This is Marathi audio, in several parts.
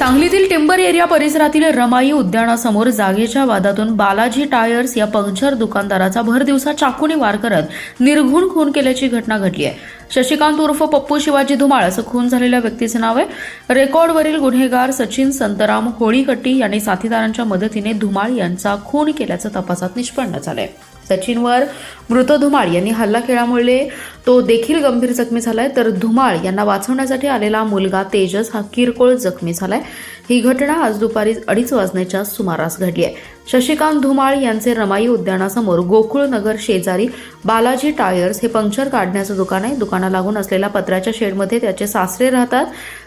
सांगलीतील टिंबर एरिया परिसरातील रमाई उद्यानासमोर जागेच्या वादातून बालाजी टायर्स या पंक्चर दुकानदाराचा भरदिवसा चाकूने वार करत निर्घुण खून केल्याची घटना घडली आहे. शशिकांत उर्फ पप्पू शिवाजी धुमाळ असं खून झालेल्या व्यक्तीचे नाव आहे. रेकॉर्डवरील गुन्हेगार सचिन संतराम होळीकट्टी यांनी साथीदारांच्या मदतीने धुमाळ यांचा खून केल्याचं तपासात निष्पन्न झालंय. सचिनवर मृत धुमाळ यांनी हल्ला केल्यामुळे तो देखील गंभीर जखमी झालाय, तर धुमाळ यांना वाचवण्यासाठी आलेला मुलगा तेजस हा किरकोळ जखमी झालाय. ही घटना आज दुपारी 2:30 वाजण्याच्या सुमारास घडली आहे. शशिकांत धुमाळ यांचे रमाई उद्यानासमोर गोकुळ नगर शेजारी बालाजी टायर्स हे पंक्चर काढण्याचं दुकान आहे. दुकानाला लागून असलेल्या पत्र्याच्या शेडमध्ये त्याचे सासरे राहतात.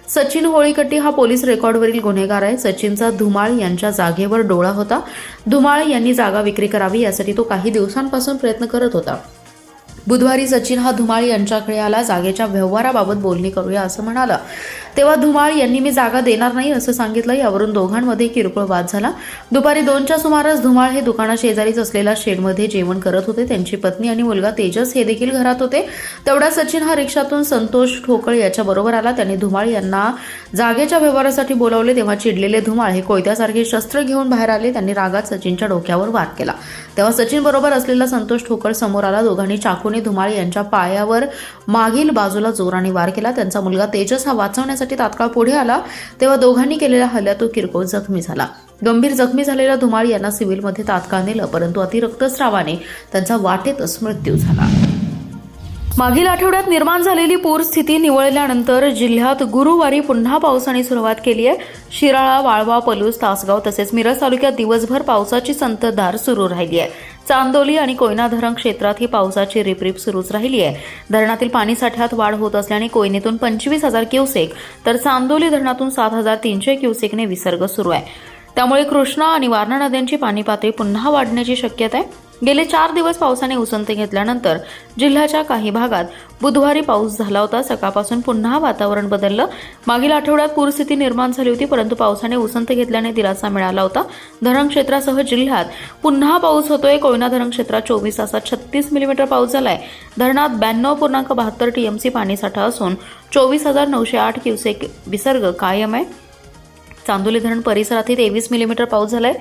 सचिन होळीकट्टी हा पोलीस रेकॉर्डवरील गुन्हेगार आहे. सचिनचा धुमाळ यांच्या जागेवर डोळा होता. धुमाळ यांनी जागा विक्री करावी यासाठी तो काही दिवसांपासून प्रयत्न करत होता. बुधवारी सचिन हा धुमाळ यांच्याकडे आला. जागेच्या व्यवहाराबाबत बोलणी करूया असं म्हणाला. तेव्हा धुमाळ यांनी मी जागा देणार नाही असं सांगितलं. यावरून दोघांमध्ये किरकोळ वाद झाला. दुपारी 2च्या सुमारास धुमाळ हे दुकाना शेजारीच असलेल्या शेडमध्ये जेवण करत होते. त्यांची पत्नी आणि मुलगा तेजस हे देखील घरात होते. तेवढा सचिन हा रिक्षातून संतोष ठोकळ याच्या बरोबर आला. त्याने धुमाळ यांना जागेच्या व्यवहारासाठी बोलावले. तेव्हा चिडलेले धुमाळ हे कोयत्यासारखे शस्त्र घेऊन बाहेर आले. त्यांनी रागात सचिनच्या डोक्यावर वार केला. तेव्हा सचिन बरोबर असलेला संतोष ठोकळ समोर आला. दोघांनी चाकूने धुमाळ यांच्या पायावर मागील बाजूला जोराने वार केला. त्यांचा मुलगा तेजस हा वाचवण्यासाठी तात्काळ पुढे आला. तेव्हा दोघांनी केलेल्या हल्ल्यात तो किरकोळ जखमी झाला. गंभीर जखमी झालेल्या धुमाळ यांना सिव्हिलमध्ये तात्काळ नेलं, परंतु अतिरक्तस्रावाने त्यांचा वाटेतच मृत्यू झाला. मागील आठवड्यात निर्माण झालेली पूरस्थिती निवळल्यानंतर जिल्ह्यात गुरुवारी पुन्हा पावसाने सुरुवात केली आहे. शिराळा, वाळवा, पलूस, तासगाव तसेच मिरज तालुक्यात दिवसभर पावसाची संततधार सुरू राहिली आहे. चांदोली आणि कोयना धरण क्षेत्रात ही पावसाची रिपरिप सुरूच राहिली आहे. धरणातील पाणीसाठ्यात वाढ होत असल्याने कोयनेतून 25,000 क्युसेक तर चांदोली धरणातून 7,300 क्युसेकने विसर्ग सुरू आहे. त्यामुळे कृष्णा आणि वारणा नद्यांची पाणी पातळी पुन्हा वाढण्याची शक्यता आहे. गेले 4 दिवस पावसाने उसंत घेतल्यानंतर जिल्ह्याच्या काही भागात बुधवारी पाऊस झाला होता. सकाळपासून पुन्हा वातावरण बदललं. मागील आठवड्यात पूरस्थिती निर्माण झाली होती, परंतु पावसाने उसंत घेतल्याने दिलासा मिळाला होता. धरण क्षेत्रासह जिल्ह्यात पुन्हा पाऊस होतोय. कोयना धरण क्षेत्रात 24 तासात 36 मिलीमीटर पाऊस झालाय. धरणात 92.72 टीएमसी पाणीसाठा असून 24,908 क्युसेक विसर्ग कायम आहे. चांदोली धरण परिसरातही 23 मिलीमीटर पाऊस झालाय.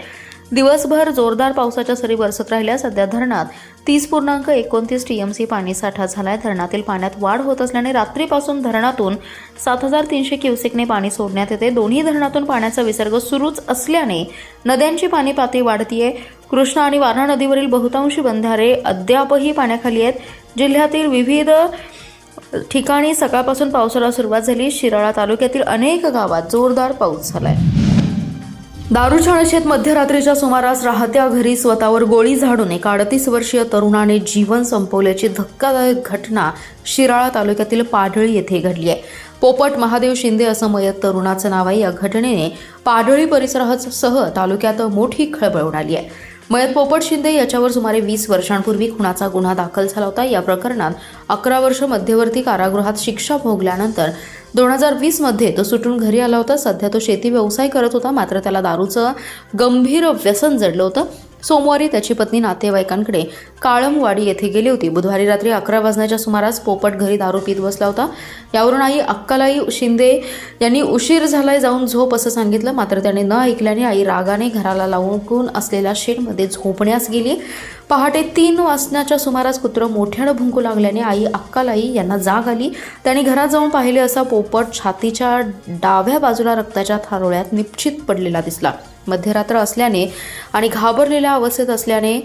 दिवसभर जोरदार पावसाच्या सरी बरसत राहिल्या. सध्या धरणात 30.29 टीएमसी पाणीसाठा झालाय. धरणातील पाण्यात वाढ होत असल्याने रात्रीपासून धरणातून 7,300 क्युसेकने पाणी सोडण्यात येते. दोन्ही धरणातून पाण्याचा विसर्ग सुरूच असल्याने नद्यांची पाणी पातळी वाढतीये. कृष्णा आणि वारणा नदीवरील बहुतांशी बंधारे अद्यापही पाण्याखाली आहेत. जिल्ह्यातील विविध ठिकाणी सकाळपासून पावसाला सुरुवात झाली. शिराळा तालुक्यातील अनेक गावात जोरदार पाऊस झालाय. दारूच्या नशेत मध्यरात्रीच्या सुमारास राहत्या घरी स्वतःवर गोळी झाडून एका 38 वर्षीय तरुणाने जीवन संपवल्याची धक्कादायक घटना शिराळा तालुक्यातील पाडळी येथे घडली आहे. पोपट महादेव शिंदे असं मयत तरुणाचं नाव आहे. या घटनेने पाडळी परिसरासह तालुक्यात मोठी खळबळ उडाली आहे. मयत पोपट शिंदे याच्यावर सुमारे 20 वर्षांपूर्वी खुनाचा गुन्हा दाखल झाला होता. या प्रकरणात 11 वर्ष मध्यवर्ती कारागृहात शिक्षा भोगल्यानंतर 2020 मध्ये तो सुटून घरी आला होता. सध्या तो शेती व्यवसाय करत होता, मात्र त्याला दारूचं गंभीर व्यसन जडलं होतं. सोमवारी त्याची पत्नी नातेवाईकांकडे काळमवाडी येथे गेली होती. बुधवारी रात्री 11 वाजण्याच्या सुमारास पोपट घरी दारू पीत बसला होता. यावरून आई अक्कालाई शिंदे यांनी उशीर झालाय, जाऊन झोप असं सांगितलं. मात्र त्याने न ऐकल्याने आई रागाने घराला लावून असलेल्या शेडमध्ये झोपण्यास गेली. पहाटे 3 वाजण्याच्या सुमारास कुत्रं मोठ्यानं भुंकू लागल्याने आई अक्कालाई यांना जाग आली. त्यांनी घरात जाऊन पाहिले असता पोपट छातीच्या डाव्या बाजूला रक्ताच्या थारोळ्यात निश्चित पडलेला दिसला. मध्यरात्र असल्याने आणि घाबरलेल्या अवस्थेत असल्याने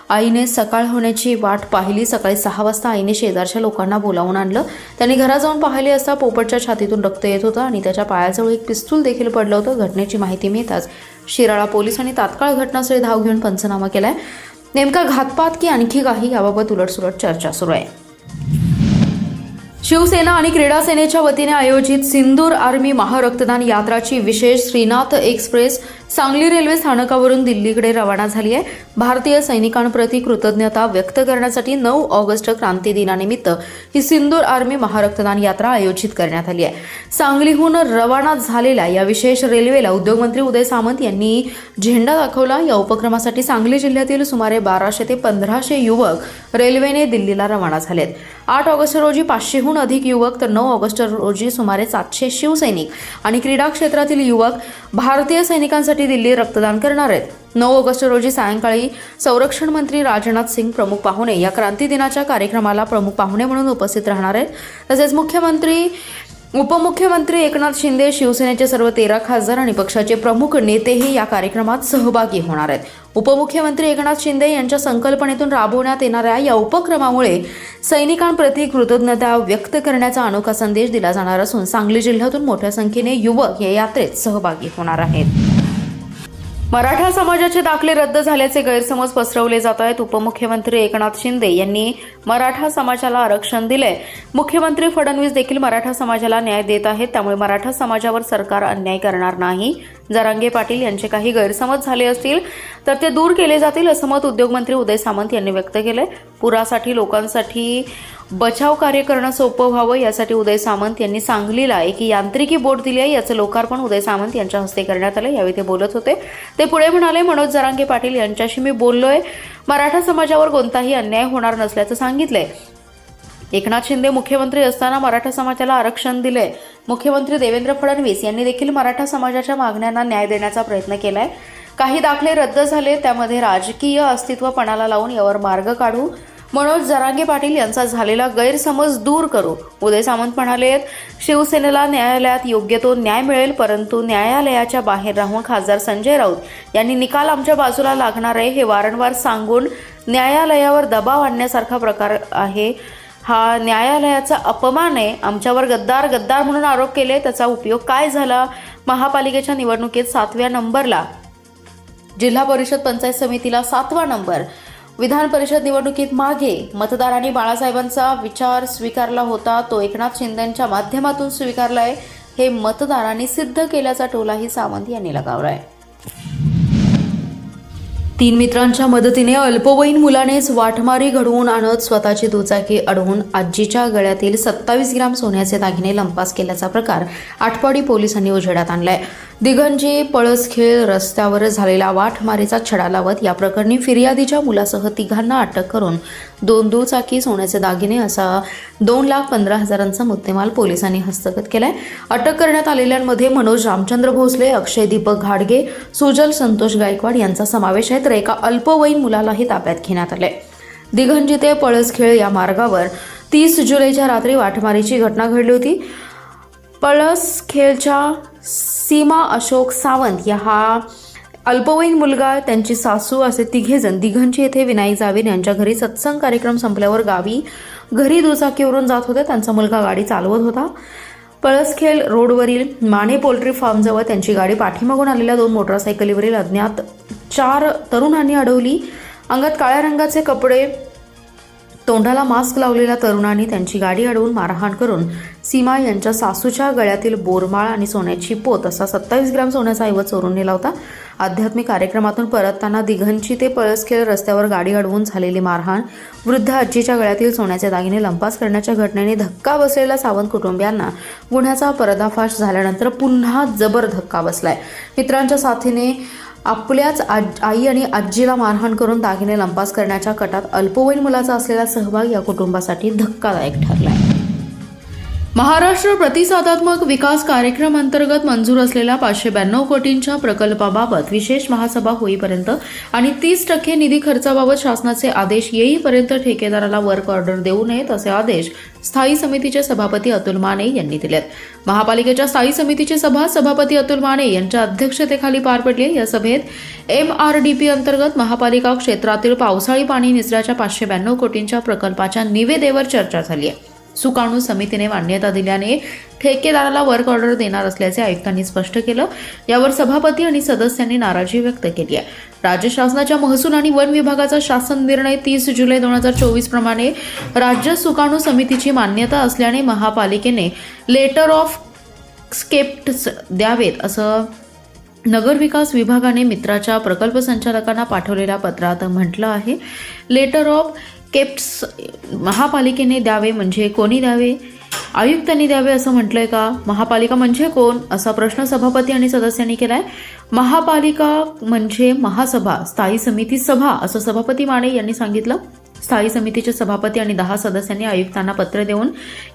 आईने सकाळ होण्याची वाट पाहिली. सकाळी 6 वाजता आईने शेजारच्या लोकांना बोलावून आणलं. त्यांनी घरात जाऊन पाहिले असता पोपटच्या छातीतून रक्त येत होतं आणि त्याच्या पायाजवळ एक पिस्तूल देखील पडलं होतं. घटनेची माहिती मिळताच शिराळा पोलिसांनी तात्काळ घटनास्थळी धाव घेऊन पंचनामा केलाय. नेमका घातपात की आणखी काही याबाबत उलटसुलट चर्चा सुरू आहे. शिवसेना आणि क्रीडा सेनेच्या वतीने आयोजित सिंदूर आर्मी महारक्तदान यात्राची विशेष श्रीनाथ एक्सप्रेस सांगली रेल्वे स्थानकावरून दिल्लीकडे रवाना झाली आहे. भारतीय सैनिकांप्रती कृतज्ञता व्यक्त करण्यासाठी 9 ऑगस्ट क्रांती दिनानिमित्त ही सिंदूर आर्मी महारक्तदान यात्रा आयोजित करण्यात आली आहे. सांगलीहून रवाना झालेल्या या विशेष रेल्वेला उद्योगमंत्री उदय सामंत यांनी झेंडा दाखवला. या उपक्रमासाठी सांगली जिल्ह्यातील सुमारे 1200 ते 1500 युवक रेल्वेने दिल्लीला रवाना झालेत. 8 ऑगस्ट रोजी 500हून अधिक युवक तर 9 ऑगस्ट रोजी सुमारे 700 शिवसैनिक आणि क्रीडा क्षेत्रातील युवक भारतीय सैनिकांसाठी दिल्ली रक्तदान करणार आहेत। 9 ऑगस्ट रोजी सायंकाळी संरक्षण मंत्री राजनाथ सिंग प्रमुख पाहुणे या क्रांती दिनाच्या कार्यक्रमाला प्रमुख पाहुणे म्हणून उपस्थित राहणार आहेत। तसेच उपमुख्यमंत्री एकनाथ शिंदे, शिवसेनेचे सर्व 13 खासदार आणि पक्षाचे प्रमुख नेतेही या कार्यक्रमात सहभागी होणार आहेत। उपमुख्यमंत्री एकनाथ शिंदे यांच्या संकल्पनेतून राबवण्यात येणाऱ्या या उपक्रमामुळे सैनिकांप्रती कृतज्ञता व्यक्त करण्याचा अनोखा संदेश दिला जाणार असून सांगली जिल्ह्यातून मोठ्या संख्येने युवक या यात्रेत सहभागी होणार आहेत। मराठा समाजाचे दाखले रद्द झाल्याचे गैरसमज पसरवले जात आहेत। उपमुख्यमंत्री एकनाथ शिंदे यांनी मराठा समाजाला आरक्षण दिले। मुख्यमंत्री फडणवीस देखील मराठा समाजाला न्याय देत आहेत, त्यामुळे मराठा समाजावर सरकार अन्याय करणार नाही। जरांगे पाटील यांचे काही गैरसमज झाले असतील तर ते दूर केले जातील असं मत उद्योगमंत्री उदय सामंत यांनी व्यक्त केले। पुरासाठी लोकांसाठी बचाव कार्य करणं सोपं व्हावं यासाठी उदय सामंत यांनी सांगलीला एक यांत्रिकी बोट दिली आहे, याचं लोकार्पण उदय सामंत यांच्या हस्ते करण्यात आलं। यावेळी ते बोलत होते। ते पुढे म्हणाले, मनोज जरांगे पाटील यांच्याशी मी बोललोय, मराठा समाजावर कोणताही अन्याय होणार नसल्याचं सांगितलंय। एकनाथ शिंदे मुख्यमंत्री असताना मराठा समाजाला आरक्षण दिले। मुख्यमंत्री देवेंद्र फडणवीस यांनी देखील मराठा समाजाच्या मागण्यांना न्याय देण्याचा प्रयत्न केलाय। काही दाखले रद्द झाले, त्यामध्ये राजकीय अस्तित्व पणाला लावून यावर मार्ग काढू, मनोज जरांगे पाटील यांचा झालेला गैरसमज दूर करू। उदय सामंत म्हणाले, शिवसेनेला न्यायालयात योग्य तो न्याय मिळेल, परंतु न्यायालयाच्या बाहेर राहून खासदार संजय राऊत यांनी निकाल आमच्या बाजूला लागणार आहे हे वारंवार सांगून न्यायालयावर दबाव आणण्यासारखा प्रकार आहे। हा न्यायालयाचा अपमान आहे। आमच्यावर गद्दार म्हणून आरोप केले, त्याचा उपयोग काय झाला? महापालिकेच्या निवडणुकीत 7व्या नंबरला, जिल्हा परिषद पंचायत समितीला 7वा नंबर, विधान परिषद निवडणुकीत मागे मतदारांनी बाळासाहेबांचा विचार स्वीकारला होता, तो एकनाथ शिंदेंच्या माध्यमातून स्वीकारलाय हे मतदारांनी सिद्ध केल्याचा टोलाही सावंत यांनी लगावलाय। 3 मित्रांच्या मदतीने अल्पवयीन मुलानेच वाटमारी घडवून आणत स्वतःची दुचाकी अडवून आजीच्या गळ्यातील 27 ग्राम सोन्याचे दागिने लंपास केल्याचा प्रकार आटपाडी पोलिसांनी उजेडात आणलाय। दिघंजी पळसखेळ रस्त्यावर झालेला वाटमारीचा छडा लावत या प्रकरणी फिर्यादीच्या मुलासह 3घांना अटक करून 2 दुचाकी सोन्याचे दागिने असा 2,15,000चा मुद्देमाल पोलिसांनी हस्तगत केलाय। अटक करण्यात आलेल्यांमध्ये मनोज रामचंद्र भोसले, अक्षय दीपक घाडगे, सुजल संतोष गायकवाड यांचा समावेश आहे, तर एका अल्पवयीन मुलालाही ताब्यात घेण्यात आले। दिघंजी ते पळसखेळ या मार्गावर 30 जुलैच्या रात्री वाटमारीची घटना घडली होती। पळसखेळच्या सीमा अशोक सावंत या हा अल्पवयीन मुलगा, त्यांची सासू असे 3 जण दिघंजी येथे विनायक जावीर यांच्या घरी सत्संग कार्यक्रम संपल्यावर घरी दुचाकीवरून जात होते। त्यांचा मुलगा गाडी चालवत होता। पळसखेळ रोडवरील माने पोल्ट्री फार्मजवळ त्यांची गाडी पाठीमागून आलेल्या 2 मोटरसायकलीवरील अज्ञात 4 तरुणांनी अडवली। अंगात काळ्या रंगाचे कपडे, तोंडाला मास्क लावलेल्या तरुणांनी त्यांची गाडी अडवून मारहाण करून सीमा यांच्या सासूच्या गळ्यातील बोरमाळ आणि सोन्याची पोत असा 27 ग्राम सोन्याचा ऐवज चोरून नेला होता। आध्यात्मिक कार्यक्रमातून परतताना दिघंजी ते पळसखेळ रस्त्यावर गाडी अडवून झालेली मारहाण, वृद्ध आजीच्या गळ्यातील सोन्याचे दागिने लंपास करण्याच्या घटनेने धक्का बसलेल्या सावंत कुटुंबियांना गुन्ह्याचा पर्दाफाश झाल्यानंतर पुन्हा जबर धक्का बसलाय। मित्रांच्या साथीने आपल्याच आई आणि आजीला मारहाण करून दागिने लंपास करण्याच्या कटात अल्पवयीन मुलाचा असलेला सहभाग या कुटुंबासाठी धक्कादायक ठरलाय। महाराष्ट्र प्रतिसादात्मक विकास कार्यक्रम अंतर्गत मंजूर असलेल्या 592 कोटींच्या प्रकल्पाबाबत विशेष महासभा होईपर्यंत आणि 30% निधी खर्चाबाबत शासनाचे आदेश येईपर्यंत ठेकेदाराला वर्क ऑर्डर देऊ नयेत असे आदेश स्थायी समितीचे सभापती अतुल माने यांनी दिलेत। महापालिकेच्या स्थायी समितीची सभा सभापती अतुल माने यांच्या अध्यक्षतेखाली पार पडली। या सभेत MRDP अंतर्गत महापालिका क्षेत्रातील पावसाळी पाणी निचऱ्याच्या 592 कोटींच्या प्रकल्पाच्या निविदेवर चर्चा झाली आहे। सुकाणू समितीने मान्यता दिल्याने ठेकेदाराला वर्क ऑर्डर देणार असल्याचे आयुक्तांनी स्पष्ट केलं। यावर सभापती आणि सदस्यांनी नाराजी व्यक्त केली आहे। राज्य शासनाच्या महसूल आणि वन विभागाचा शासन निर्णय 30 जुलै 2024 प्रमाणे राज्य सुकाणू समितीची मान्यता असल्याने महापालिकेने लेटर ऑफ स्केप्ट द्यावेत असं नगरविकास विभागाने मित्राच्या प्रकल्प संचालकांना पाठवलेल्या पत्रात म्हटलं आहे। लेटर ऑफ केप्ट्स महापालिकेने द्यावे म्हणजे कोणी द्यावे? आयुक्तांनी द्यावे असं म्हटलंय का? महापालिका म्हणजे कोण असा प्रश्न सभापती आणि सदस्यांनी केलाय। महापालिका म्हणजे महासभा, स्थायी समिती सभा असं सभापती माने यांनी सांगितलं। स्थायी समितीचे सभापती आणि 10 सदस्यांनी आयुक्तांना पत्र देऊन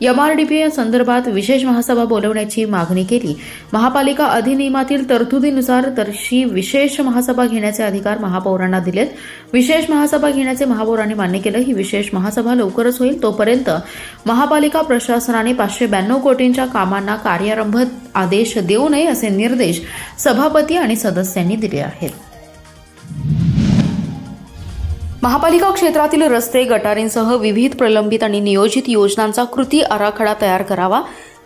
MRDP संदर्भात विशेष महासभा बोलवण्याची मागणी केली. महापालिका अधिनियमातील तरतुदीनुसार तशी विशेष महासभा घेण्याचे अधिकार महापौरांना दिलेत. विशेष महासभा घेण्याचे महापौरांनी मान्य केलं. ही विशेष महासभा लवकरच होईल. तोपर्यंत महापालिका प्रशासनाने 592 कोटींच्या कामांना कार्यारंभ आदेश देऊ नये असे निर्देश सभापती आणि सदस्यांनी दिले आहेत. महापालिका क्षेत्रातील रस्ते, गटारींसह विविध प्रलंबित आणि नियोजित योजनांचा कृती आराखडा तयार करावा.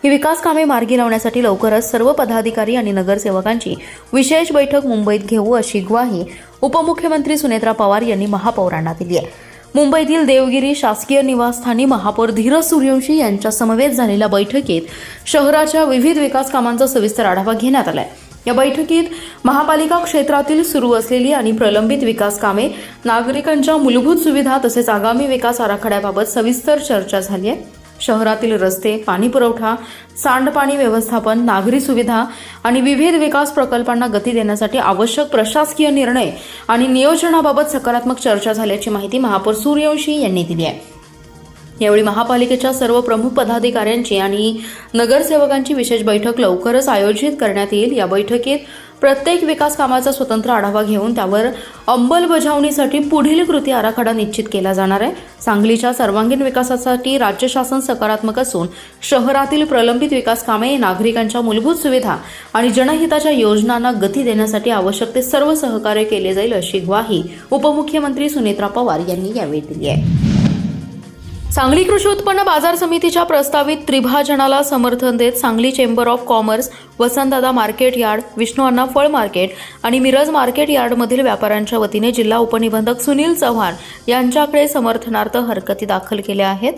ही विकास कामे मार्गी लावण्यासाठी लवकरच सर्व पदाधिकारी आणि नगरसेवकांची विशेष बैठक मुंबईत घेऊ अशी ग्वाही उपमुख्यमंत्री सुनेत्रा पवार यांनी महापौरांना दिली आहे. मुंबईतील देवगिरी शासकीय निवासस्थानी महापौर धीरज सूर्यवंशी यांच्या समवेत झालेल्या बैठकीत शहराच्या विविध विकास कामांचा सविस्तर आढावा घेण्यात आलाय. या बैठकीत महापालिका क्षेत्रातील सुरू असलेली आणि प्रलंबित विकास कामे, नागरिकांच्या मूलभूत सुविधा तसेच आगामी विकास आराखड्याबाबत सविस्तर चर्चा झाली आहे. शहरातील रस्ते, पाणी पुरवठा, सांडपाणी व्यवस्थापन, नागरी सुविधा आणि विविध विकास प्रकल्पांना गती देण्यासाठी आवश्यक प्रशासकीय निर्णय आणि नियोजनाबाबत सकारात्मक चर्चा झाल्याची माहिती महापौर सूर्यवंशी यांनी दिली आहे. यावेळी महापालिकेच्या सर्व प्रमुख पदाधिकाऱ्यांची आणि नगरसेवकांची विशेष बैठक लवकरच आयोजित करण्यात येईल. या बैठकीत प्रत्येक विकास कामाचा स्वतंत्र आढावा घेऊन त्यावर अंमलबजावणीसाठी पुढील कृती आराखडा निश्चित केला जाणार आहे. सांगलीच्या सर्वांगीण विकासासाठी राज्य शासन सकारात्मक असून शहरातील प्रलंबित विकास कामे, नागरिकांच्या मूलभूत सुविधा आणि जनहिताच्या योजनांना गती देण्यासाठी आवश्यक ते सर्व सहकार्य केले जाईल अशी ग्वाही उपमुख्यमंत्री सुनेत्रा पवार यांनी यावेळी दिली आहे. सांगली कृषी उत्पन्न बाजार समितीच्या प्रस्तावित त्रिभाजनाला समर्थन देत Sangli chamber of commerce, Vasantdada market yard, Vishnu Anna फळ मार्केट आणि मिरज मार्केट यार्डमधील व्यापाऱ्यांच्या वतीने जिल्हा उपनिबंधक सुनील चव्हाण यांच्याकडे समर्थनार्थ हरकती दाखल केल्या आहेत.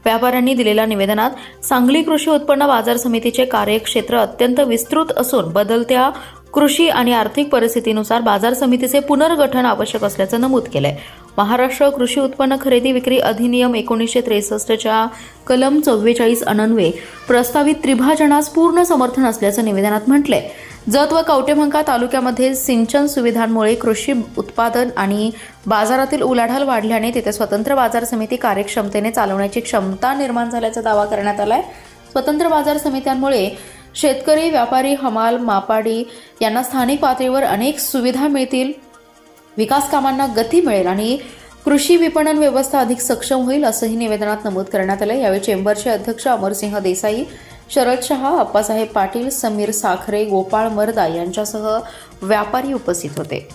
व्यापाऱ्यांनी दिलेल्या निवेदनात सांगली कृषी उत्पन्न बाजार समितीचे कार्यक्षेत्र अत्यंत विस्तृत असून बदलत्या कृषी आणि आर्थिक परिस्थितीनुसार बाजार समितीचे पुनर्गठन आवश्यक असल्याचं नमूद केलंय. महाराष्ट्र कृषी उत्पन्न खरेदी विक्री अधिनियम 1963च्या कलम 44 अन्वये प्रस्तावित त्रिभाजनास पूर्ण समर्थन असल्याचं निवेदनात म्हटलंय. जत व कवठेमंका तालुक्यामध्ये सिंचन सुविधांमुळे कृषी उत्पादन आणि बाजारातील उलाढाल वाढल्याने तिथे स्वतंत्र बाजार समिती कार्यक्षमतेने चालवण्याची क्षमता निर्माण झाल्याचा दावा करण्यात आलाय. स्वतंत्र बाजार समित्यांमुळे शेतकरी, व्यापारी, हमाल, मापाडी यांना स्थानिक पातळीवर अनेक सुविधा मिळतील, विकास कामांना गती मिळेल आणि कृषी विपणन व्यवस्था अधिक सक्षम होईल असंही निवेदनात नमूद करण्यात आलं. यावेळी चेंबरचे अध्यक्ष अमरसिंह देसाई, शरद शहा, अप्पासाहेब पाटील, समीर साखरे, गोपाळ मर्दा यांच्यासह व्यापारी उपस्थित होते.